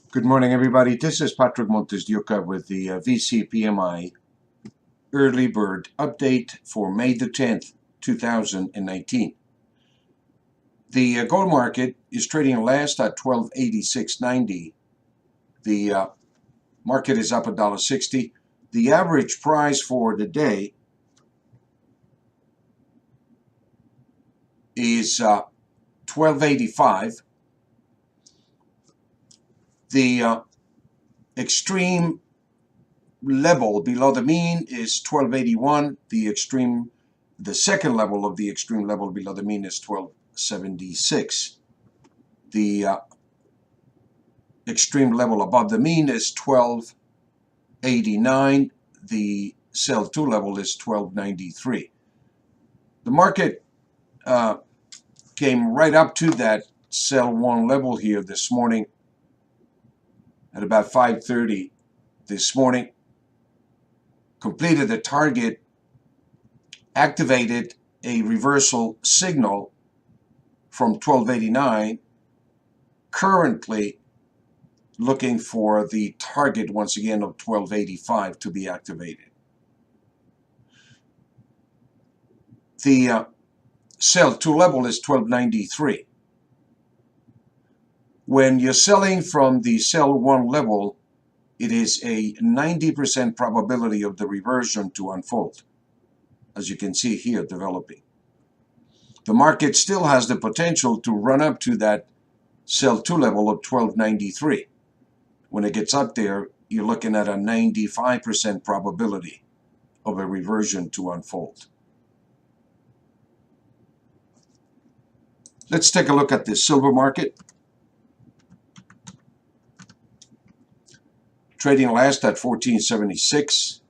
Good morning, everybody. This is Patrick Montesdeoca with the Vcpmi Early Bird Update for May the 10th, 2019. The gold market is trading last at 1286.90. The market is up $1.60. The average price for the day is $12.85. The extreme level below the mean is 1281. The second level of the extreme level below the mean is 1276. The extreme level above the mean is 1289. The sell 2 level is 1293. The market came right up to that sell 1 level here this morning at about 5:30 this morning, completed the target, activated a reversal signal from 1289, currently looking for the target once again of 1285 to be activated. The sell 2 level is 1293. When you're selling from the sell 1 level, it is a 90% probability of the reversion to unfold, as you can see here developing. The market still has the potential to run up to that sell 2 level of 1293. When it gets up there, you're looking at a 95% probability of a reversion to unfold. Let's take a look at the silver market. Trading last at 1476.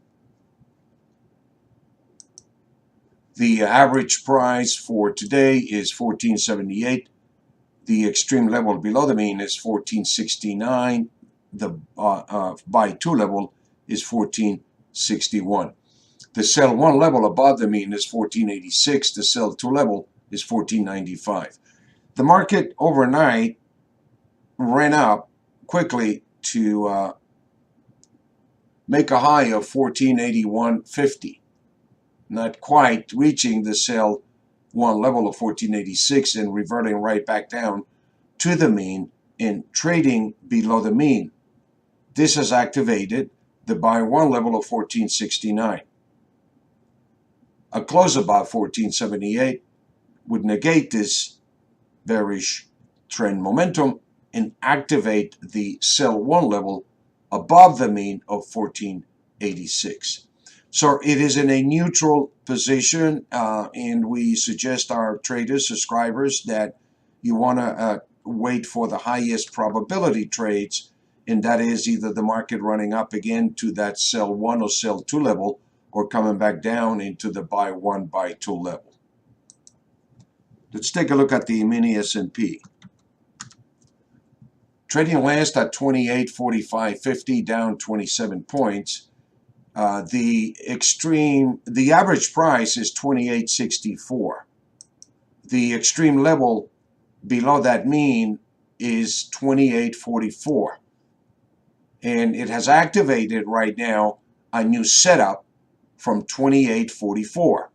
The average price for today is 1478. The extreme level below the mean is 1469. The buy 2 level is 1461. The sell 1 level above the mean is 1486. The sell 2 level is 1495. The market overnight ran up quickly to make a high of 1481.50, not quite reaching the sell 1 level of 1486 and reverting right back down to the mean and trading below the mean. This has activated the buy 1 level of 1469. A close above 1478 would negate this bearish trend momentum and activate the sell 1 level above the mean of 1486. So it is in a neutral position, and we suggest our traders, subscribers, that you want to wait for the highest probability trades, and that is either the market running up again to that sell 1 or sell 2 level, or coming back down into the buy 1, buy 2 level. Let's take a look at the mini S&P. Trading last at 2845.50, down 27 points. The average price is 2864. The extreme level below that mean is 2844. And it has activated right now a new setup from 2844.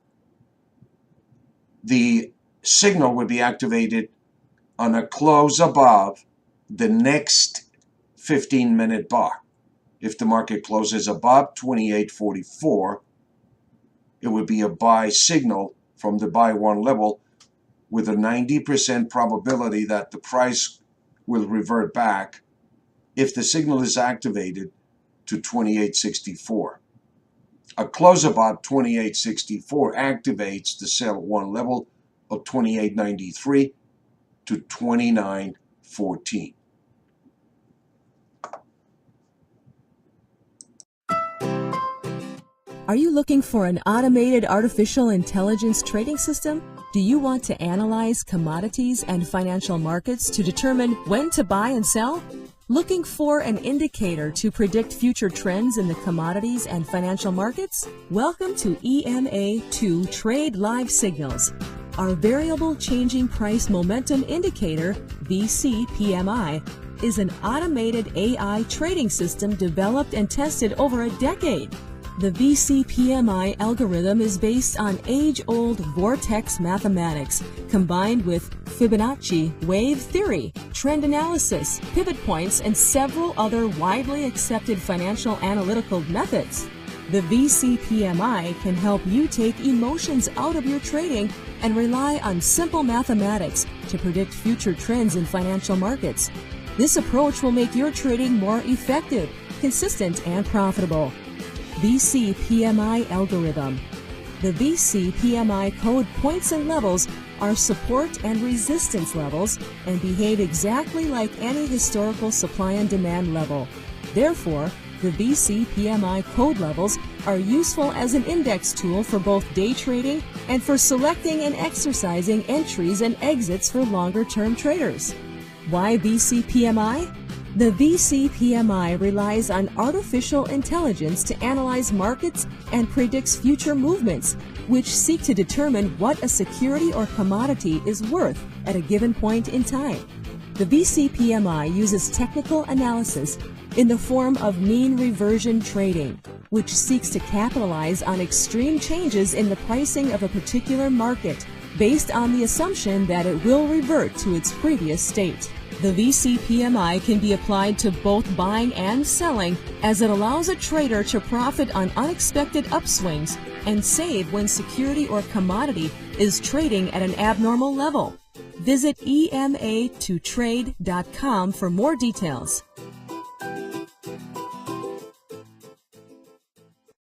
The signal would be activated on a close above the next 15-minute bar. If the market closes above 2844, it would be a buy signal from the buy 1 level with a 90% probability that the price will revert back if the signal is activated to 2864. A close above 2864 activates the sell 1 level of 2893 to 2914. Are you looking for an automated artificial intelligence trading system? Do you want to analyze commodities and financial markets to determine when to buy and sell? Looking for an indicator to predict future trends in the commodities and financial markets? Welcome to EMA2 Trade Live Signals. Our variable changing price momentum indicator, VCPMI, is an automated AI trading system developed and tested over a decade. The Vcpmi algorithm is based on age-old vortex mathematics combined with Fibonacci wave theory, trend analysis, pivot points, and several other widely accepted financial analytical methods. The Vcpmi can help you take emotions out of your trading and rely on simple mathematics to predict future trends in financial markets. This approach will make your trading more effective, consistent, and profitable. Vcpmi algorithm. The Vcpmi code points and levels are support and resistance levels and behave exactly like any historical supply and demand level. Therefore, the Vcpmi code levels are useful as an index tool for both day trading and for selecting and exercising entries and exits for longer-term traders. Why Vcpmi? The Vcpmi relies on artificial intelligence to analyze markets and predicts future movements, which seek to determine what a security or commodity is worth at a given point in time. The Vcpmi uses technical analysis in the form of mean reversion trading, which seeks to capitalize on extreme changes in the pricing of a particular market based on the assumption that it will revert to its previous state. The Vcpmi can be applied to both buying and selling, as it allows a trader to profit on unexpected upswings and save when security or commodity is trading at an abnormal level. Visit ema2trade.com for more details.